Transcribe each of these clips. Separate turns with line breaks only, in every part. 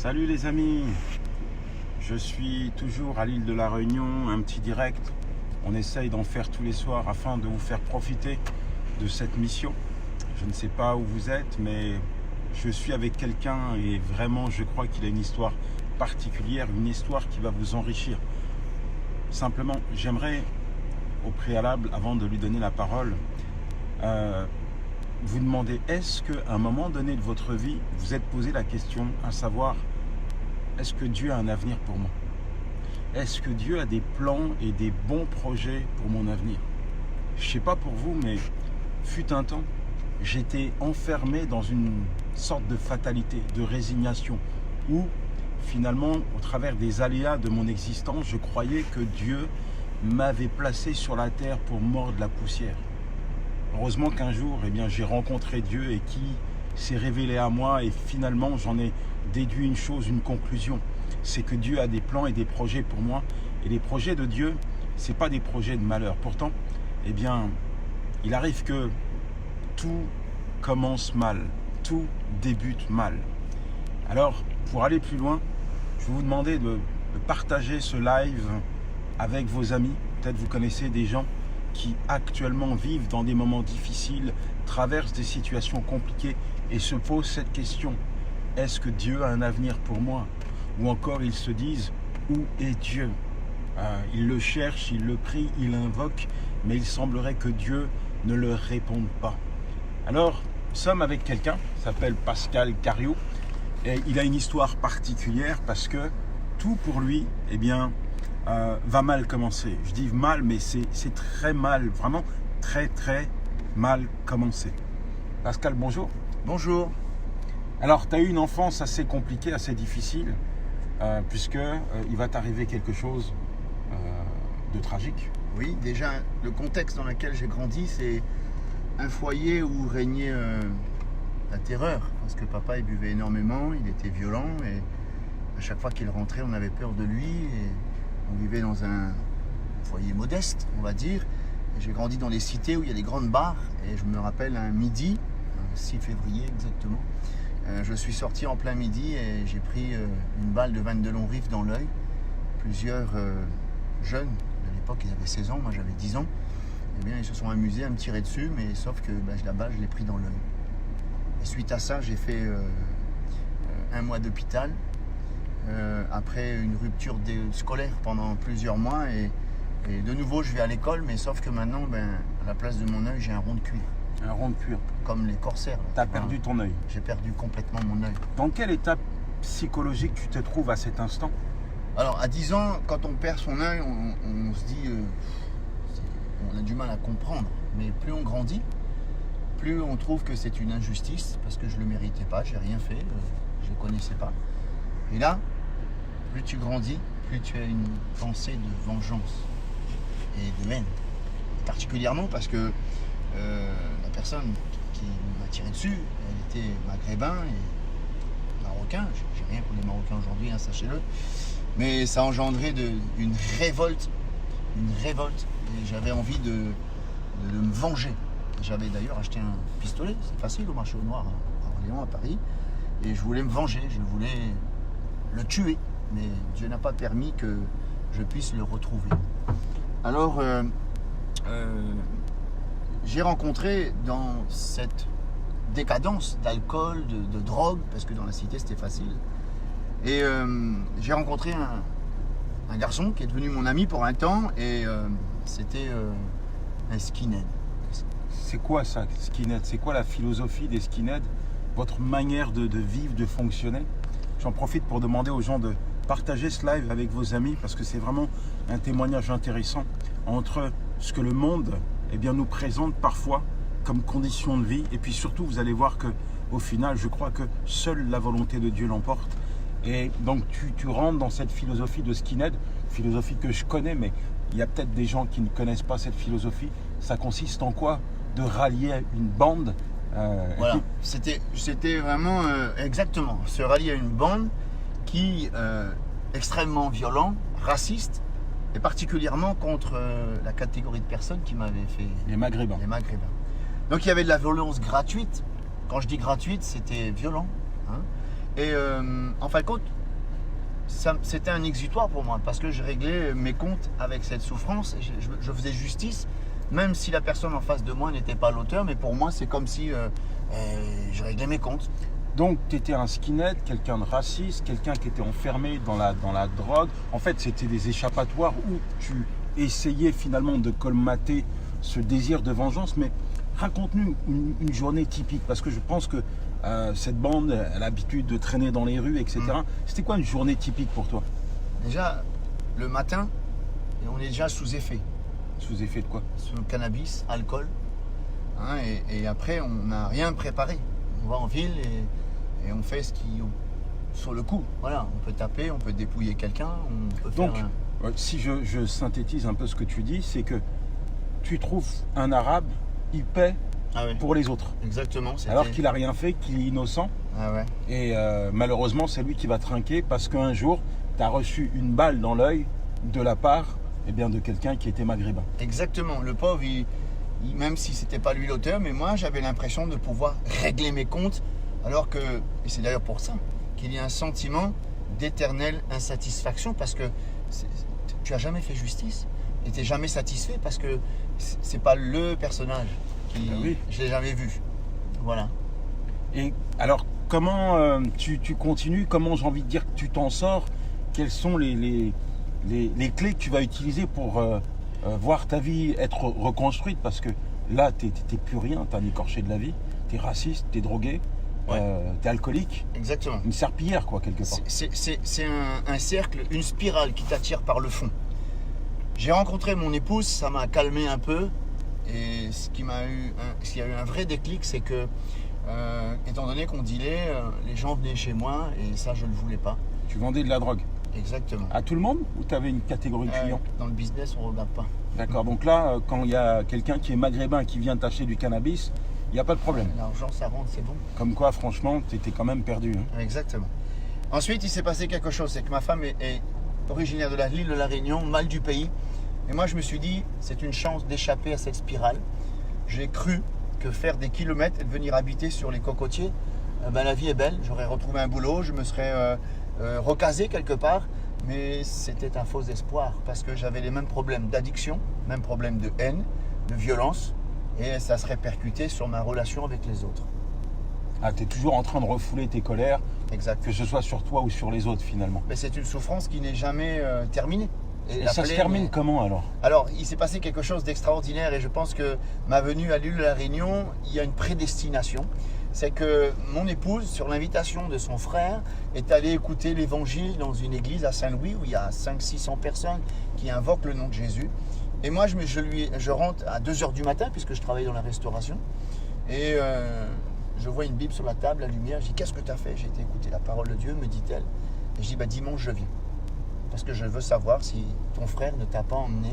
Salut les amis, je suis toujours à l'île de la Réunion, un petit direct. On essaye d'en faire tous les soirs afin de vous faire profiter de cette mission. Je ne sais pas où vous êtes, mais je suis avec quelqu'un et vraiment je crois qu'il a une histoire particulière, une histoire qui va vous enrichir. Simplement, j'aimerais au préalable, avant de lui donner la parole, vous demander, est-ce qu'à un moment donné de votre vie, vous êtes posé la question à savoir, est-ce que Dieu a un avenir pour moi? Est-ce que Dieu a des plans et des bons projets pour mon avenir? Je ne sais pas pour vous, mais fut un temps, j'étais enfermé dans une sorte de fatalité, de résignation, où finalement, au travers des aléas de mon existence, je croyais que Dieu m'avait placé sur la terre pour mordre la poussière. Heureusement qu'un jour, j'ai rencontré Dieu et qui s'est révélé à moi et finalement, j'en ai déduit une chose, une conclusion. C'est que Dieu a des plans et des projets pour moi. Et les projets de Dieu, ce n'est pas des projets de malheur. Pourtant, il arrive que tout commence mal, tout débute mal. Alors, pour aller plus loin, je vais vous demander de partager ce live avec vos amis. Peut-être vous connaissez des gens qui actuellement vivent dans des moments difficiles, traversent des situations compliquées et se posent cette question. Est-ce que Dieu a un avenir pour moi? Ou encore ils se disent, où est Dieu? Ils le cherchent, ils le prient, ils l'invoquent, mais il semblerait que Dieu ne leur réponde pas. Alors, nous sommes avec quelqu'un, qui s'appelle Pascal Cariou, et il a une histoire particulière parce que tout pour lui, va mal commencer. Je dis mal, mais c'est très mal, vraiment très très mal commencé. Pascal, bonjour.
Bonjour.
Alors, tu as eu une enfance assez compliquée, assez difficile, puisque il va t'arriver quelque chose de tragique.
Oui, déjà, le contexte dans lequel j'ai grandi, c'est un foyer où régnait la terreur, parce que papa, il buvait énormément, il était violent, et à chaque fois qu'il rentrait, on avait peur de lui, et on vivait dans un foyer modeste, on va dire. J'ai grandi dans les cités où il y a des grandes bars, et je me rappelle un midi, 6 février exactement, je suis sorti en plein midi et j'ai pris une balle de 22 longs rifles dans l'œil. Plusieurs jeunes de l'époque, ils avaient 16 ans, moi j'avais 10 ans, ils se sont amusés à me tirer dessus, mais sauf que la balle, je l'ai pris dans l'œil. Et suite à ça, j'ai fait 1 mois d'hôpital, après une rupture scolaire pendant plusieurs mois, et de nouveau je vais à l'école, mais sauf que maintenant, à la place de mon œil, j'ai un rond de cuir.
Un rond de cuir.
Comme les corsaires.
Tu as perdu ton œil.
J'ai perdu complètement mon œil.
Dans quelle étape psychologique tu te trouves à cet instant?
Alors, à 10 ans, quand on perd son œil, on se dit... on a du mal à comprendre. Mais plus on grandit, plus on trouve que c'est une injustice, parce que je ne le méritais pas, j'ai rien fait, je ne le connaissais pas. Et là, plus tu grandis, plus tu as une pensée de vengeance et de haine. Particulièrement parce que la personne qui m'a tiré dessus, elle était maghrébin et marocain. J'ai rien pour les Marocains aujourd'hui, sachez-le. Mais ça a engendré une révolte. Et j'avais envie de me venger. J'avais d'ailleurs acheté un pistolet, c'est facile au marché au noir à Orléans, à Paris. Et je voulais me venger, je voulais le tuer. Mais Dieu n'a pas permis que je puisse le retrouver. Alors, j'ai rencontré dans cette décadence d'alcool, de drogue, parce que dans la cité c'était facile, et j'ai rencontré un garçon qui est devenu mon ami pour un temps, et c'était un skinhead.
C'est quoi ça, skinhead? C'est quoi la philosophie des skinheads? Votre manière de vivre, de fonctionner? J'en profite pour demander aux gens de partager ce live avec vos amis, parce que c'est vraiment un témoignage intéressant entre ce que le monde nous présente parfois comme condition de vie, et puis surtout vous allez voir que au final je crois que seule la volonté de Dieu l'emporte. Et donc tu rentres dans cette philosophie de skinhead, philosophie que je connais, mais il y a peut-être des gens qui ne connaissent pas cette philosophie. Ça consiste en quoi? De rallier une bande.
Voilà, c'était vraiment exactement se rallier à une bande qui extrêmement violent, raciste, et particulièrement contre la catégorie de personnes qui m'avaient fait...
Les Maghrébins.
Donc il y avait de la violence gratuite. Quand je dis gratuite, c'était violent. Et en fin de compte, c'était un exutoire pour moi parce que je réglais mes comptes avec cette souffrance. Je faisais justice, même si la personne en face de moi n'était pas l'auteur, mais pour moi, c'est comme si je réglais mes comptes.
Donc, tu étais un skinhead, quelqu'un de raciste, quelqu'un qui était enfermé dans la drogue. En fait, c'était des échappatoires où tu essayais finalement de colmater ce désir de vengeance. Mais raconte-nous une journée typique, parce que je pense que cette bande a l'habitude de traîner dans les rues, etc. C'était quoi une journée typique pour toi?
Déjà, le matin, on est déjà sous effet.
Sous effet de quoi?
Sous le cannabis, alcool. Hein, et après, on n'a rien préparé. On va en ville et on fait ce qui sur le coup. Voilà, on peut taper, on peut dépouiller quelqu'un, on peut
Donc,
faire
si je synthétise un peu ce que tu dis, c'est que tu trouves un arabe, il paie pour les autres.
Exactement.
Alors qu'il n'a rien fait, qu'il est innocent.
Ah ouais.
Et malheureusement, c'est lui qui va trinquer parce qu'un jour, tu as reçu une balle dans l'œil de la part de quelqu'un qui était maghrébin.
Exactement. Le pauvre, même si c'était pas lui l'auteur, mais moi, j'avais l'impression de pouvoir régler mes comptes, alors que, et c'est d'ailleurs pour ça, qu'il y a un sentiment d'éternelle insatisfaction parce que tu n'as jamais fait justice et tu n'es jamais satisfait parce que c'est pas le personnage qui...
Oui.
Je l'ai jamais vu. Voilà.
Et alors, comment tu continues? Comment, j'ai envie de dire, que tu t'en sors? Quelles sont les clés que tu vas utiliser pour voir ta vie être reconstruite? Parce que là, tu n'es plus rien, tu as un écorché de la vie, tu es raciste, tu es drogué, tu es alcoolique.
Exactement.
Une serpillière, quoi, quelque part.
C'est un cercle, une spirale qui t'attire par le fond. J'ai rencontré mon épouse, ça m'a calmé un peu. Et ce qui a eu un vrai déclic, c'est que, étant donné qu'on dealait, les gens venaient chez moi et ça, je ne le voulais pas.
Tu vendais de la drogue?
Exactement.
À tout le monde ou tu avais une catégorie de clients?
Dans le business, on ne regarde pas.
D'accord, donc là, quand il y a quelqu'un qui est maghrébin qui vient t'acheter du cannabis, il n'y a pas de problème.
L'argent, ça rentre, c'est bon.
Comme quoi, franchement, tu étais quand même perdu. Hein.
Exactement. Ensuite, il s'est passé quelque chose, c'est que ma femme est originaire de l'île de la Réunion, mal du pays. Et moi, je me suis dit, c'est une chance d'échapper à cette spirale. J'ai cru que faire des kilomètres et de venir habiter sur les cocotiers, la vie est belle. J'aurais retrouvé un boulot, je me serais recasé quelque part. Mais c'était un faux espoir parce que j'avais les mêmes problèmes d'addiction, mêmes problèmes de haine, de violence. Et ça se répercutait sur ma relation avec les autres.
Ah, tu es toujours en train de refouler tes colères,
exact.
Que ce soit sur toi ou sur les autres finalement.
Mais c'est une souffrance qui n'est jamais terminée.
Et ça se termine comment alors?
Alors, il s'est passé quelque chose d'extraordinaire et je pense que ma venue à l'île de la Réunion, il y a une prédestination. C'est que mon épouse, sur l'invitation de son frère, est allée écouter l'évangile dans une église à Saint-Louis où il y a 500-600 personnes qui invoquent le nom de Jésus. Et moi, je rentre à 2h du matin puisque je travaille dans la restauration. Et je vois une Bible sur la table, la lumière. Je dis, qu'est-ce que tu as fait? J'ai été écouter la parole de Dieu, me dit-elle. Et je dis, dimanche, je viens. Parce que je veux savoir si ton frère ne t'a pas emmené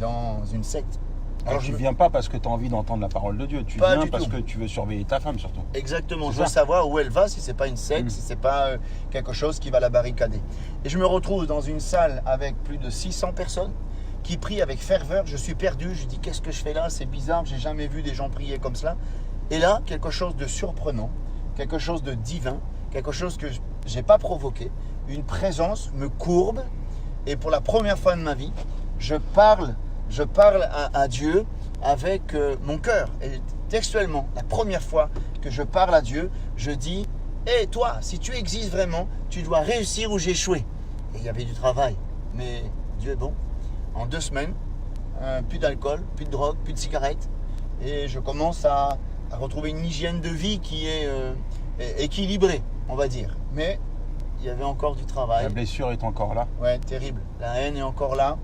dans une secte.
Alors tu ne viens pas parce que tu as envie d'entendre la parole de Dieu, tu viens parce que tu veux surveiller ta femme surtout.
Exactement, je veux savoir où elle va, si ce n'est pas une secte, si ce n'est pas quelque chose qui va la barricader. Et je me retrouve dans une salle avec plus de 600 personnes qui prient avec ferveur, je suis perdu, je dis qu'est-ce que je fais là, c'est bizarre, j'ai jamais vu des gens prier comme cela. Et là, quelque chose de surprenant, quelque chose de divin, quelque chose que je n'ai pas provoqué, une présence me courbe et pour la première fois de ma vie, je parle à Dieu avec mon cœur. Et textuellement, la première fois que je parle à Dieu, je dis « Hé, toi, si tu existes vraiment, tu dois réussir où j'ai échoué. » Et il y avait du travail, mais Dieu est bon. En 2 semaines, plus d'alcool, plus de drogue, plus de cigarettes. Et je commence à retrouver une hygiène de vie qui est équilibrée, on va dire. Mais il y avait encore du travail.
La blessure est encore là.
Ouais, terrible. La haine est encore là.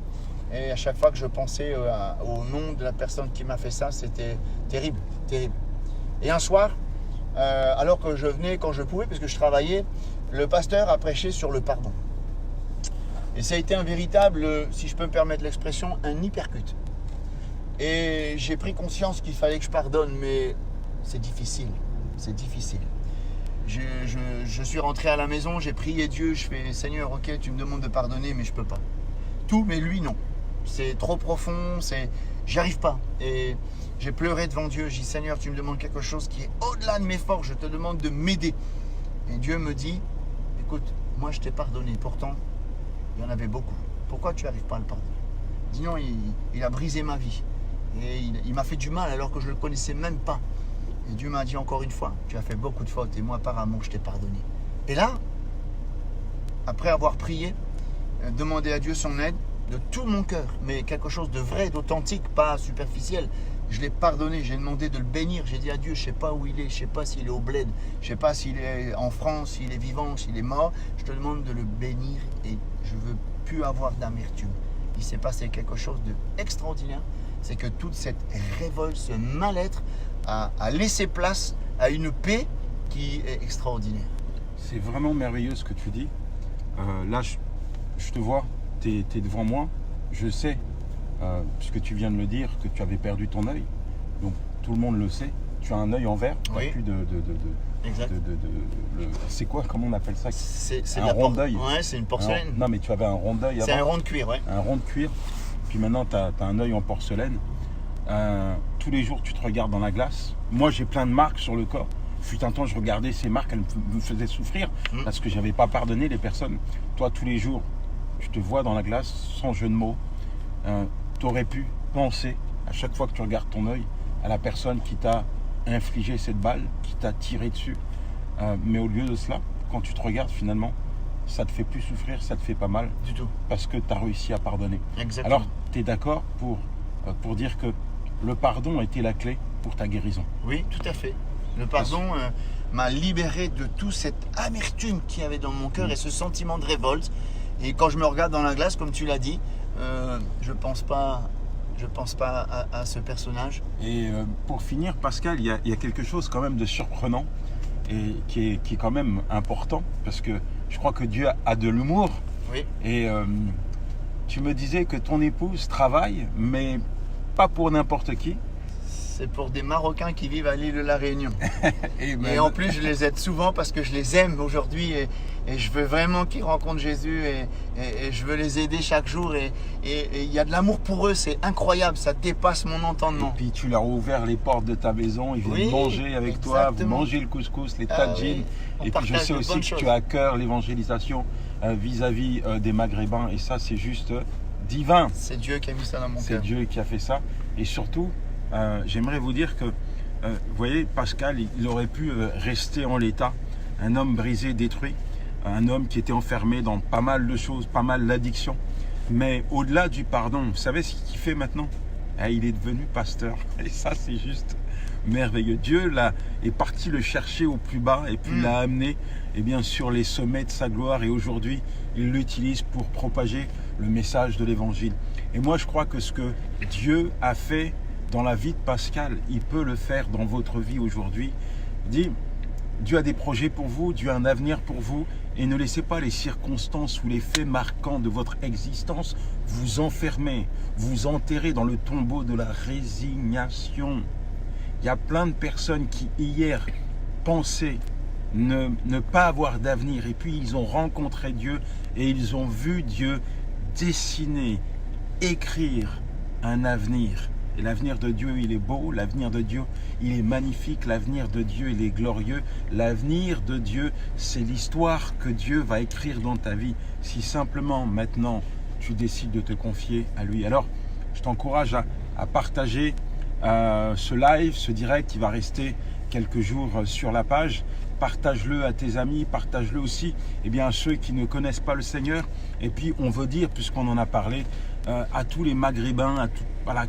Et à chaque fois que je pensais au nom de la personne qui m'a fait ça, c'était terrible, terrible. Et un soir, alors que je venais quand je pouvais, parce que je travaillais, le pasteur a prêché sur le pardon. Et ça a été un véritable, si je peux me permettre l'expression, un hypercute. Et j'ai pris conscience qu'il fallait que je pardonne, mais c'est difficile, c'est difficile. Je suis rentré à la maison, j'ai prié Dieu, je fais « Seigneur, ok, tu me demandes de pardonner, mais je ne peux pas. » Tout, mais lui, non. C'est trop profond, j'y arrive pas. Et j'ai pleuré devant Dieu, j'ai dit « Seigneur, tu me demandes quelque chose qui est au-delà de mes forces, je te demande de m'aider. » Et Dieu me dit, écoute, moi je t'ai pardonné, pourtant il y en avait beaucoup. Pourquoi tu n'arrives pas à le pardonner? Il dit non, il a brisé ma vie. Et il m'a fait du mal alors que je ne le connaissais même pas. Et Dieu m'a dit encore une fois, tu as fait beaucoup de fautes et moi par amour je t'ai pardonné. Et là, après avoir prié, demandé à Dieu son aide de tout mon cœur, mais quelque chose de vrai, d'authentique, pas superficiel. Je l'ai pardonné, j'ai demandé de le bénir. J'ai dit à Dieu, je ne sais pas où il est, je ne sais pas s'il est au bled, je ne sais pas s'il est en France, s'il est vivant, s'il est mort. Je te demande de le bénir et je ne veux plus avoir d'amertume. Il s'est passé quelque chose d'extraordinaire. C'est que toute cette révolte, ce mal-être a laissé place à une paix qui est extraordinaire.
C'est vraiment merveilleux ce que tu dis. Là, je te vois, tu es devant moi. Je sais, puisque tu viens de le dire, que tu avais perdu ton œil. Donc, tout le monde le sait. Tu as un œil en verre. Tu
Oui.
n'as plus
Exact.
c'est quoi, comment on appelle ça?
C'est
un rond d'œil.
Ouais, c'est une porcelaine.
Non, mais tu avais un rond d'œil avant.
C'est un rond de cuir, ouais.
Un rond de cuir. Puis maintenant, tu as un œil en porcelaine. Tous les jours, tu te regardes dans la glace. Moi, j'ai plein de marques sur le corps. Fut un temps, je regardais ces marques, elles me faisaient souffrir parce que je n'avais pas pardonné les personnes. Toi, tous les jours, tu te vois dans la glace, sans jeu de mots. Tu aurais pu penser, à chaque fois que tu regardes ton œil, à la personne qui t'a infligé cette balle, qui t'a tiré dessus. Mais au lieu de cela, quand tu te regardes, finalement, ça ne te fait plus souffrir, ça ne te fait pas mal.
Du tout.
Parce que tu as réussi à pardonner.
Exactement.
Alors, tu es d'accord pour dire que le pardon a été la clé pour ta guérison?
Oui, tout à fait. Le pardon m'a libéré de toute cette amertume qu'il y avait dans mon cœur et ce sentiment de révolte. Et quand je me regarde dans la glace, comme tu l'as dit, je pense pas à ce personnage.
Et pour finir, Pascal, il y a quelque chose quand même de surprenant et qui est quand même important parce que je crois que Dieu a de l'humour.
Oui.
Et tu me disais que ton épouse travaille, mais pas pour n'importe qui.
C'est pour des Marocains qui vivent à l'île de la Réunion.
Et
Et en plus, je les aide souvent parce que je les aime aujourd'hui et je veux vraiment qu'ils rencontrent Jésus et je veux les aider chaque jour. Et il y a de l'amour pour eux, c'est incroyable, ça dépasse mon entendement.
puis tu leur as ouvert les portes de ta maison, ils viennent
Oui,
manger avec toi, vous
exactement.
mangez le couscous, les
Ah
tadjines.
oui, on
Et puis je
partage
sais
de
aussi
bonnes
que
choses.
tu as à cœur l'évangélisation vis-à-vis des Maghrébins. Et ça, c'est juste divin.
C'est Dieu qui a mis ça dans mon
C'est
cœur.
Dieu qui a fait ça. Et surtout, j'aimerais vous dire que, vous voyez, Pascal, il aurait pu rester en l'état. Un homme brisé, détruit. Un homme qui était enfermé dans pas mal de choses, pas mal d'addictions. Mais au-delà du pardon, vous savez ce qu'il fait maintenant? Il est devenu pasteur. Et ça, c'est juste merveilleux. Dieu là, est parti le chercher au plus bas et puis l'a amené sur les sommets de sa gloire. Et aujourd'hui, il l'utilise pour propager le message de l'évangile. Et moi, je crois que ce que Dieu a fait dans la vie de Pascal, il peut le faire dans votre vie aujourd'hui. Dieu a des projets pour vous, Dieu a un avenir pour vous, et ne laissez pas les circonstances ou les faits marquants de votre existence vous enfermer, vous enterrer dans le tombeau de la résignation. Il y a plein de personnes qui hier pensaient ne pas avoir d'avenir, et puis ils ont rencontré Dieu et ils ont vu Dieu dessiner, écrire un avenir. Et l'avenir de Dieu, il est beau, l'avenir de Dieu, il est magnifique, l'avenir de Dieu, il est glorieux. L'avenir de Dieu, c'est l'histoire que Dieu va écrire dans ta vie, si simplement maintenant tu décides de te confier à lui. Alors, je t'encourage à partager ce live, ce direct qui va rester quelques jours sur la page. Partage-le à tes amis, partage-le aussi à ceux qui ne connaissent pas le Seigneur. Et puis on veut dire, puisqu'on en a parlé, à tous les Maghrébins,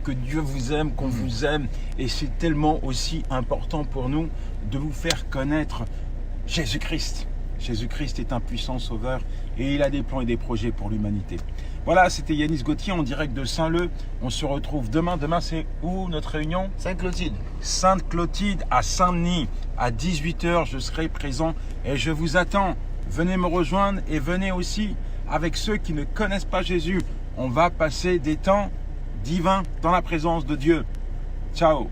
que Dieu vous aime, qu'on vous aime. Et c'est tellement aussi important pour nous de vous faire connaître Jésus-Christ. Jésus-Christ est un puissant sauveur et il a des plans et des projets pour l'humanité. Voilà, c'était Yanis Gauthier en direct de Saint-Leu. On se retrouve demain. Demain, c'est où notre réunion?
Sainte-Clotilde.
Sainte-Clotilde à Saint-Denis. À 18h, je serai présent et je vous attends. Venez me rejoindre et venez aussi avec ceux qui ne connaissent pas Jésus. On va passer des temps divins dans la présence de Dieu. Ciao.